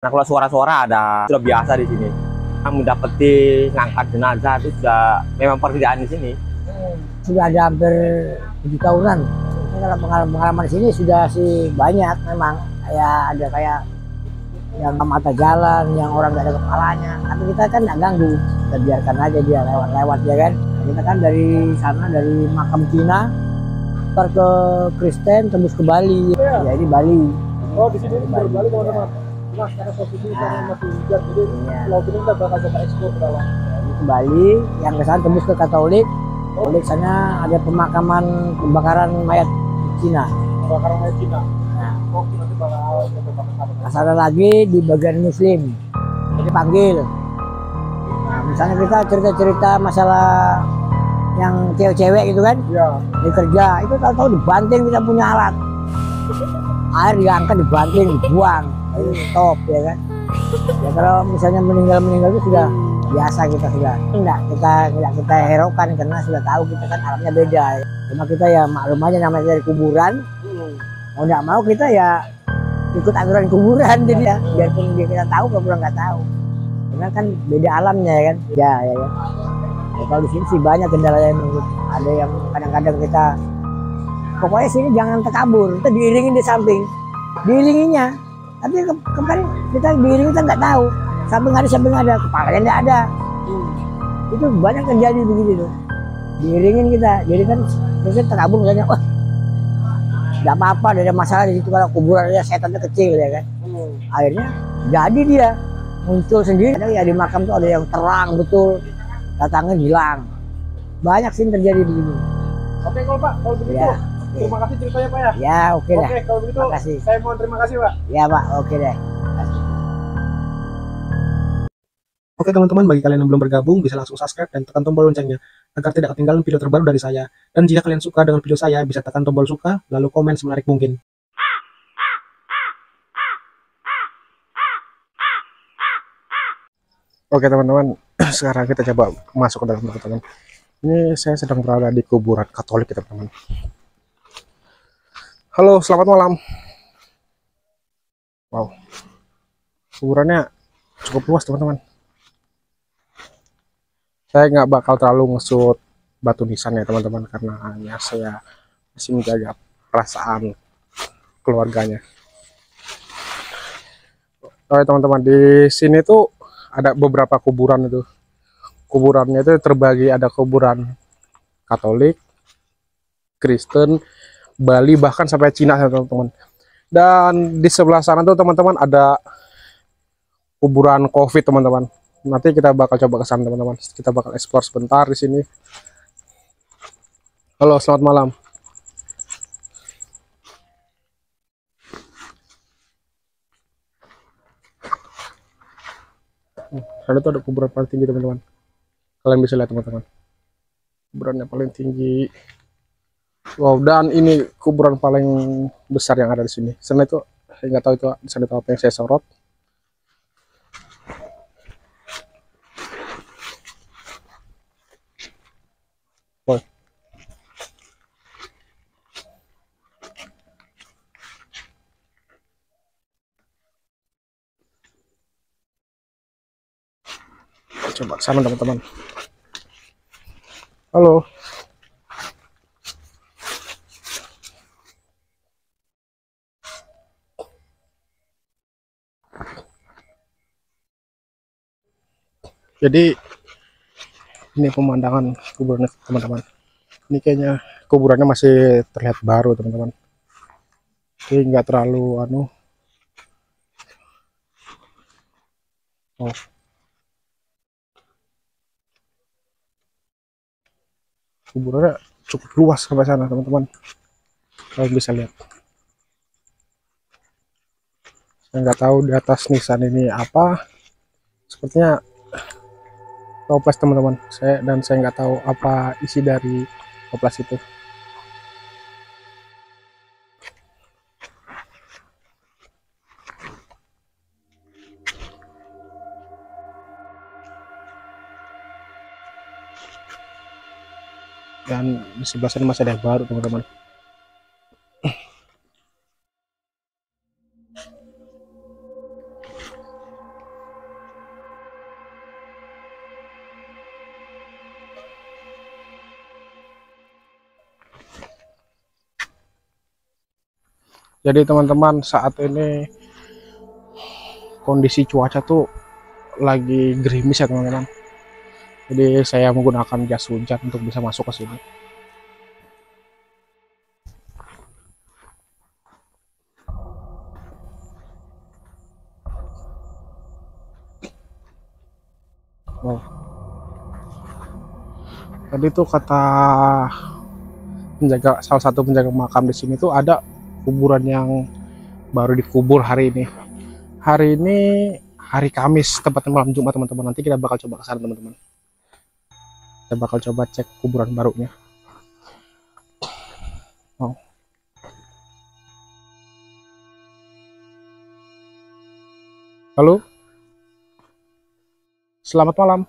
Nah, kalau suara-suara ada sudah biasa di sini. Mendapati ngangkat jenazah itu sudah memang pekerjaan di sini. Sudah ada hampir 7 tahunan. Kalau pengalaman di sini sudah sih banyak memang. Kayak yang mata jalan, yang orang nggak ada kepalanya. Tapi kita kan nggak ganggu, kita biarkan aja dia lewat-lewat ya kan. Kita kan dari sana, dari makam Cina, ntar ke Kristen, tembus ke Bali. Ya ini Bali. Oh, di sini Bali teman-teman. Nah, karena posisi sana masih hujan, jadi laut ini kita bakal coba ekspor ke dalam. Ini ke Bali, yang ke sana tembus ke Katolik. Katolik sana ada pemakaman pembakaran mayat Cina. Pembakaran mayat Cina. Nah, oh, nanti bakal coba ke sana. sana lagi di bagian Muslim, jadi panggil. Nah, misalnya kita cerita-cerita masalah yang cewek-cewek gitu kan, Iya. di kerja itu tahu-tahu dibanting, kita punya alat. Air diangkat, dibanting, dibuang, itu top ya kan. Ya kalau misalnya meninggal itu sudah biasa, kita sudah enggak kita herokan karena sudah tahu kita kan alamnya beda. Cuma kita ya maklum aja, namanya dari kuburan. Mau nggak mau kita ya ikut aturan kuburan, jadi ya biarpun dia kita tahu, kuburan nggak tahu, karena kan beda alamnya ya kan. Ya kan. Ya, kalau di sini sih banyak kendala yang ada, yang kadang-kadang kita pokoknya sini jangan terkabur, kita diiringin di samping, diiringinya, tapi kemarin kita diiringin kita nggak tahu, samping ada, kepalanya nggak ada. Itu banyak terjadi begitu tuh, diiringin kita, jadi kan terus terkabur misalnya, wah nggak apa-apa, ada masalah di situ kalau kuburannya setannya kecil ya kan. Akhirnya jadi dia muncul sendiri. Ada ya di makam tuh ada yang terang betul, datangnya hilang. Banyak sih terjadi begini. Oke, Pak, kalau begitu Ya, terima kasih ceritanya Pak ya. Ya oke dah. Oke, kalau begitu Makasih. saya mohon terima kasih Pak. Ya Pak, oke deh. Oke teman-teman, bagi kalian yang belum bergabung bisa langsung subscribe dan tekan tombol loncengnya agar tidak ketinggalan video terbaru dari saya. Dan jika kalian suka dengan video saya, bisa tekan tombol suka lalu komen semenarik mungkin. Oke teman-teman, sekarang kita coba masuk ke dalam teman-teman. Ini saya sedang berada di kuburan Katolik ya teman-teman. Halo, selamat malam. Wow, kuburannya cukup luas teman-teman. Saya nggak bakal terlalu ngesut batu nisan ya teman-teman, karena hanya saya masih menjaga perasaan keluarganya. Oke teman-teman, di sini tuh ada beberapa kuburan itu. Kuburannya itu terbagi, ada kuburan Katolik, Kristen, Bali, bahkan sampai Cina teman-teman. Dan di sebelah sana tuh teman-teman ada kuburan COVID teman-teman. Nanti kita bakal coba ke sana teman-teman. Kita bakal explore sebentar di sini. Halo, selamat malam. Ada tuh ada kuburan paling tinggi teman-teman. Kalian bisa lihat teman-teman. Kuburannya paling tinggi. Wow, dan ini kuburan paling besar yang ada di sini. Sana itu saya nggak tahu itu di sana itu apa yang saya sorot. Wow. Coba ke sana teman-teman. Halo. Jadi ini pemandangan kuburannya teman-teman. Ini kayaknya kuburannya masih terlihat baru teman-teman. Jadi nggak terlalu Oh. Kuburannya cukup luas sampai sana teman-teman. Kalian bisa lihat. Saya nggak tahu di atas nisan ini apa. Sepertinya toples teman-teman. Saya nggak tahu apa isi dari toples itu. Dan di sebelah sana masih ada yang baru teman-teman. Jadi teman-teman, saat ini kondisi cuaca tuh lagi gerimis ya teman-teman. Jadi saya menggunakan jas hujan untuk bisa masuk ke sini. Oh. Tadi tuh kata penjaga, salah satu penjaga makam di sini tuh ada kuburan yang baru dikubur hari ini. Hari ini hari Kamis, tepatnya malam Jumat teman-teman. Nanti kita bakal coba ke sana teman-teman. Kita bakal coba cek kuburan barunya. Oh. Halo, selamat malam.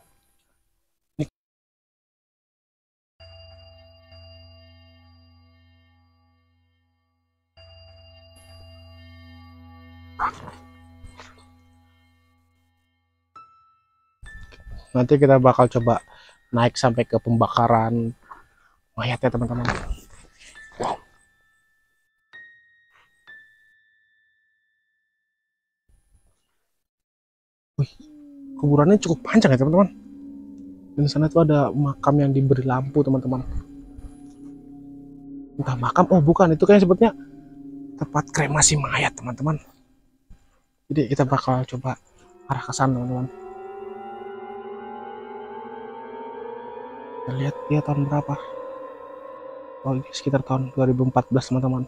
Nanti kita bakal coba naik sampai ke pembakaran mayat ya teman-teman. Wow. Wih, kuburannya cukup panjang ya teman-teman. Dan sana tuh ada makam yang diberi lampu teman-teman. Entah makam, oh bukan, itu kayak sebetulnya tempat kremasi mayat teman-teman. Jadi kita bakal coba arah ke sana teman-teman. Kita lihat dia tahun berapa. Oh, ini sekitar tahun 2014 teman-teman.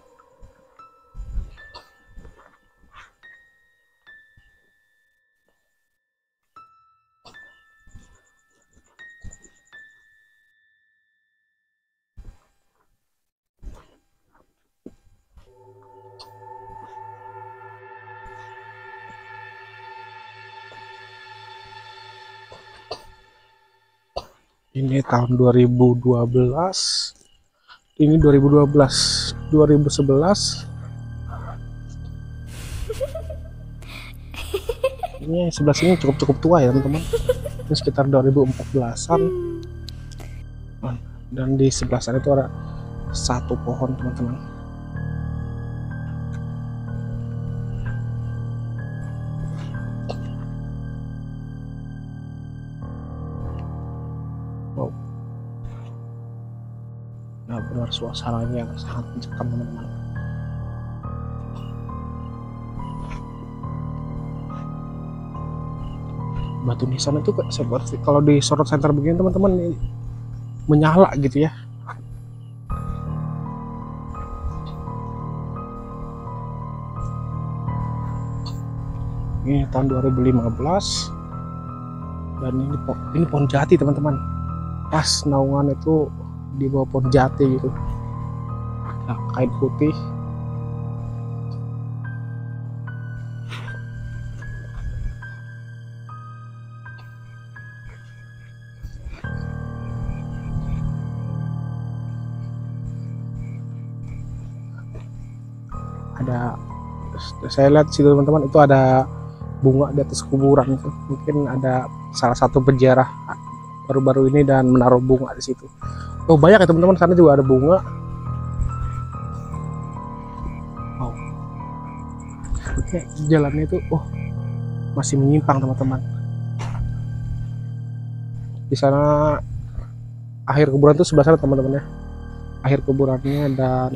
Ini tahun 2012. Ini 2012, 2011. Ini sebelah sini cukup tua ya teman-teman. Ini sekitar 2014-an. Dan di sebelah sana itu ada satu pohon teman-teman. Wow. Nah, benar suasananya yang sangat mencekam teman-teman. Batu nisan itu seperti kalau di sorot center begini teman-teman, menyala gitu ya. Ini tahun 2015 dan ini pohon jati teman-teman. Pas naungan itu di bawah pohon jati gitu. Nah, kain putih. Ada, saya lihat situ teman-teman, itu ada bunga di atas kuburan itu. Mungkin ada salah satu peziarah baru-baru ini dan menaruh bunga di situ. Oh, banyak ya teman-teman, sana juga ada bunga. Oh, oke, jalannya itu masih menyimpang teman-teman. Di sana akhir kuburan itu sebelah sana teman-teman ya. Akhir kuburannya dan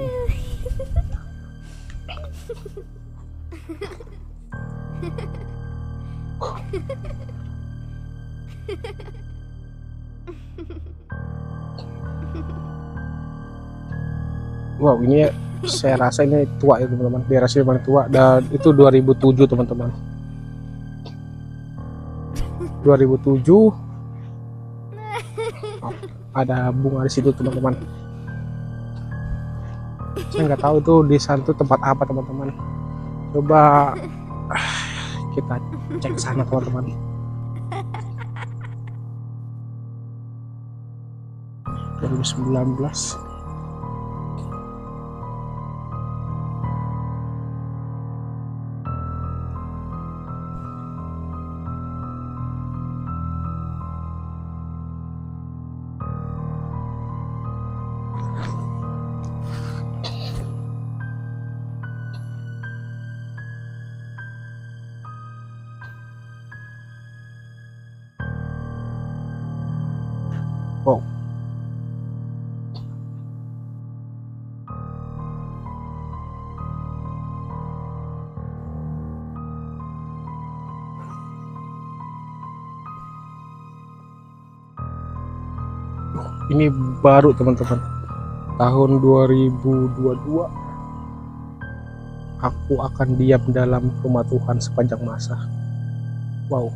wow, ini ya, saya rasa ini tua ya teman-teman. Daerah sini paling tua dan itu 2007 teman-teman. 2007. Oh, ada bunga di situ teman-teman. Saya nggak tahu itu di sana tuh tempat apa teman-teman. Coba kita cek ke sana teman-teman. Tahun 2019. Ini baru teman-teman, tahun 2022 aku akan diam dalam rumah Tuhan sepanjang masa. Wow.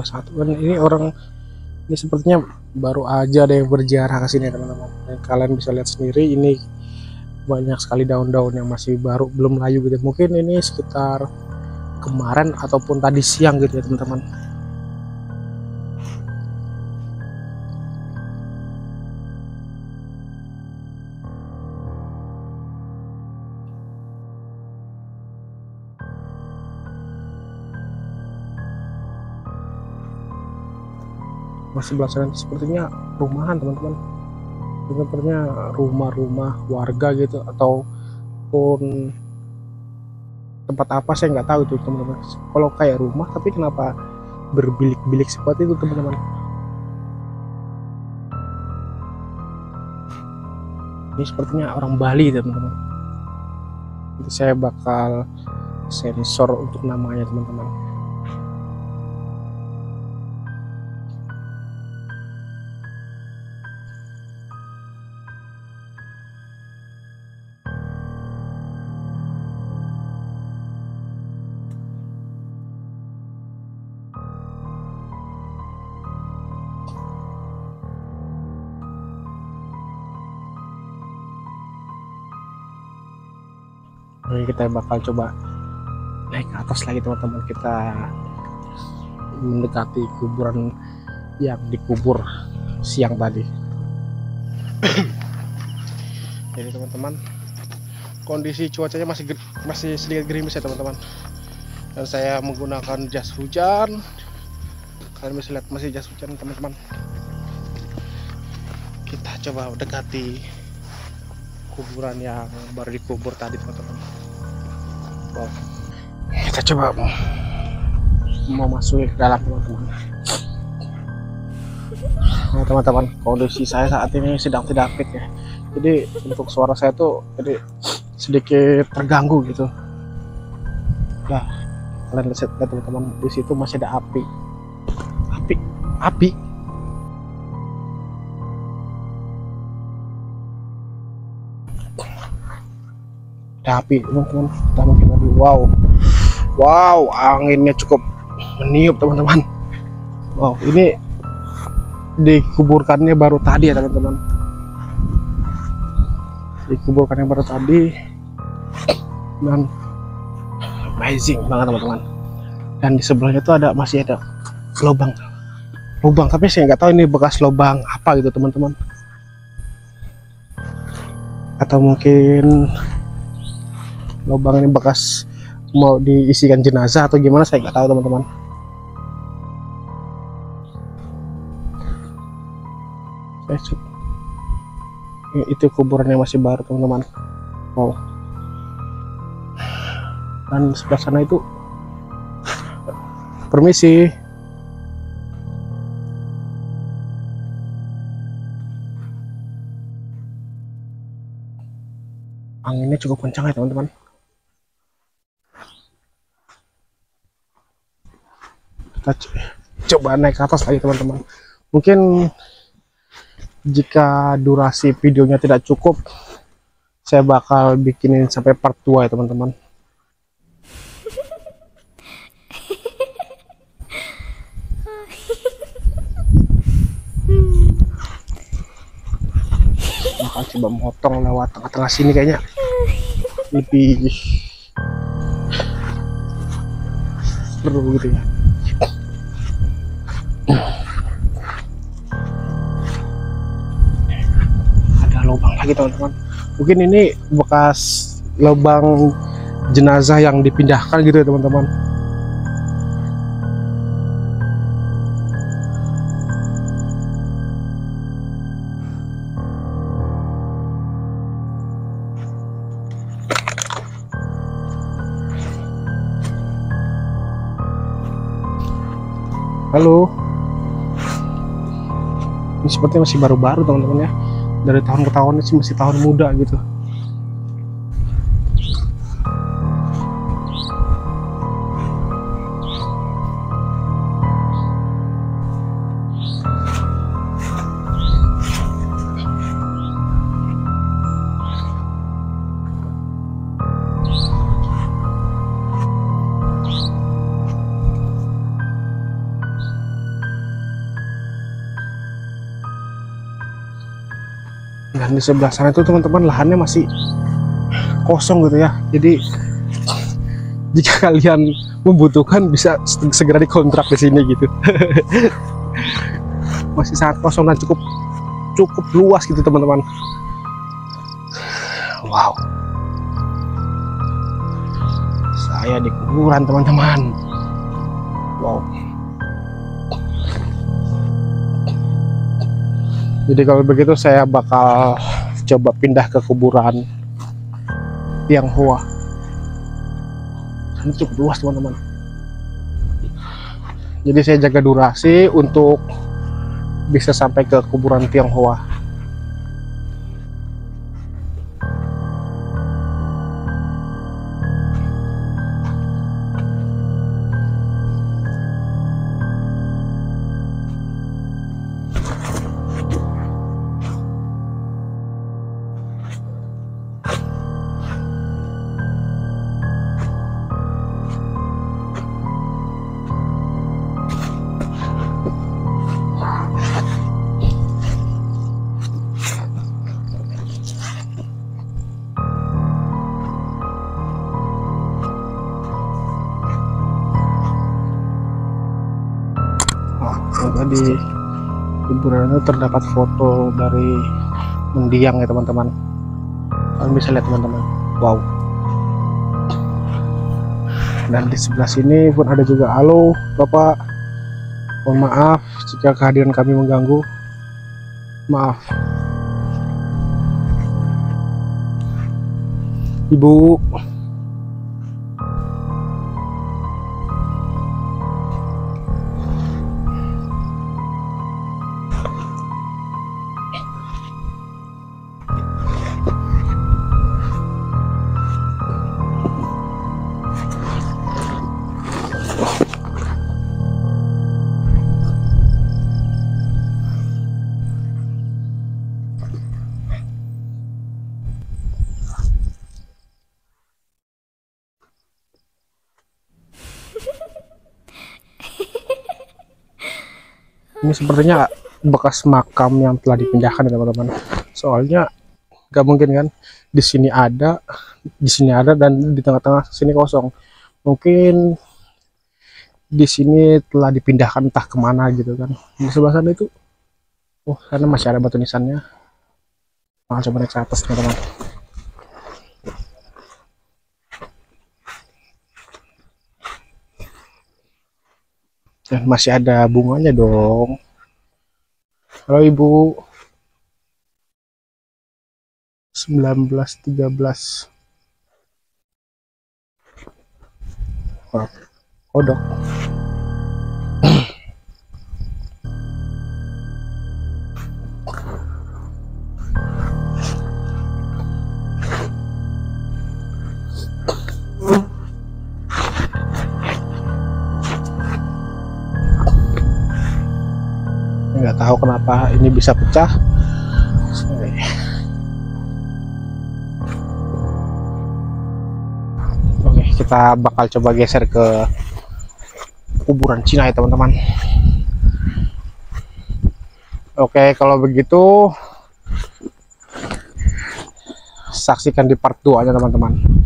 Kan ini orang ini sepertinya baru aja ada yang berziarah ke sini teman-teman. Dan kalian bisa lihat sendiri ini banyak sekali daun-daun yang masih baru belum layu gitu. Mungkin ini sekitar kemarin ataupun tadi siang gitu ya teman-teman. Masih sebelah sana sepertinya rumahan teman-teman, sepertinya rumah-rumah warga gitu ataupun tempat apa saya nggak tahu itu teman-teman. Kalau kayak rumah tapi kenapa berbilik-bilik seperti itu teman-teman. Ini sepertinya orang Bali teman-teman. Nanti saya bakal sensor untuk namanya teman-teman. Ini kita bakal coba naik ke atas lagi teman-teman. Kita mendekati kuburan yang dikubur siang tadi. Jadi teman-teman, kondisi cuacanya masih sedikit gerimis ya teman-teman. Dan saya menggunakan jas hujan. Kalian bisa lihat masih jas hujan teman-teman. Kita coba mendekati kuburan yang baru dikubur tadi teman-teman. Wow. Kita coba mau masuk ke dalam teman-teman. Nah teman-teman, kondisi saya saat ini sedang tidak fit ya. Jadi untuk suara saya tuh jadi sedikit terganggu gitu. Nah, kalian lihat teman-teman, di situ masih ada api. Ada api teman-teman. Kita makin lagi. Wow, anginnya cukup meniup teman-teman. Wow, ini dikuburkannya baru tadi ya teman-teman. Dikuburkannya baru tadi dan amazing banget teman-teman. Dan di sebelahnya itu masih ada lubang, tapi saya nggak tahu ini bekas lubang apa gitu teman-teman. Atau mungkin lubang ini bekas mau diisikan jenazah atau gimana, saya nggak tahu teman-teman. Itu kuburannya masih baru teman-teman. Wow. Dan sebelah sana itu, permisi, anginnya cukup kencang ya teman-teman. Kita coba naik ke atas lagi teman-teman. Mungkin jika durasi videonya tidak cukup, saya bakal bikinin sampai part 2 ya teman-teman. Bakal coba motong lewat tengah-tengah sini, kayaknya lebih seru gitu ya. Ada lubang lagi teman-teman. Mungkin ini bekas lubang jenazah yang dipindahkan gitu ya teman-teman. Halo, ini sepertinya masih baru-baru teman-teman ya. Dari tahun ke tahun sih masih tahun muda gitu. Dan di sebelah sana itu teman-teman lahannya masih kosong gitu ya. Jadi jika kalian membutuhkan bisa segera dikontrak di sini gitu. Masih sangat kosong dan cukup luas gitu teman-teman. Wow. Saya di kuburan teman-teman. Wow. Jadi kalau begitu saya bakal coba pindah ke kuburan Tionghoa. Ini cukup luas teman-teman. Jadi saya jaga durasi untuk bisa sampai ke kuburan Tionghoa. Di kuburan itu terdapat foto dari mendiang ya teman-teman. Kalian bisa lihat teman-teman. Wow. Dan di sebelah sini pun ada juga. Halo Bapak, mohon maaf jika kehadiran kami mengganggu. Maaf. Ibu. Ini sepertinya bekas makam yang telah dipindahkan ya teman-teman. Soalnya nggak mungkin kan di sini ada dan di tengah-tengah sini kosong. Mungkin di sini telah dipindahkan entah kemana gitu kan. Di sebelah sana itu, oh sana masih ada batu nisannya. Nah, coba naik ke atas teman-teman. Dan masih ada bunganya dong. Halo Ibu. 1913. Wah, kodok. Nggak tahu kenapa ini bisa pecah. Oke, kita bakal coba geser ke kuburan Cina ya teman-teman. Oke, kalau begitu saksikan di part 2 nya teman-teman.